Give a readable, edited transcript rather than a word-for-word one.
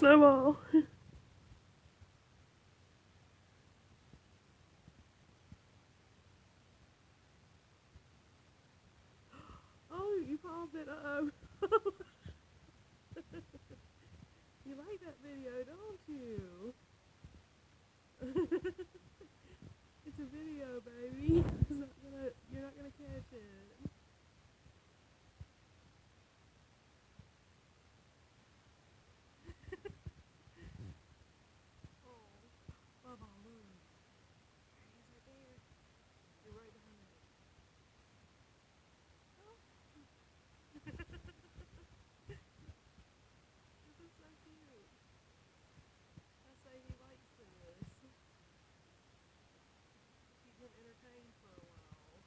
snowball. Oh, you popped it up. You like that video, don't you? It's a video, baby. You're not gonna catch it. Oh, Bubba, look. There he is right there. You're right behind it. Oh. This is so cute. I say he likes this. Keep him entertained for a while.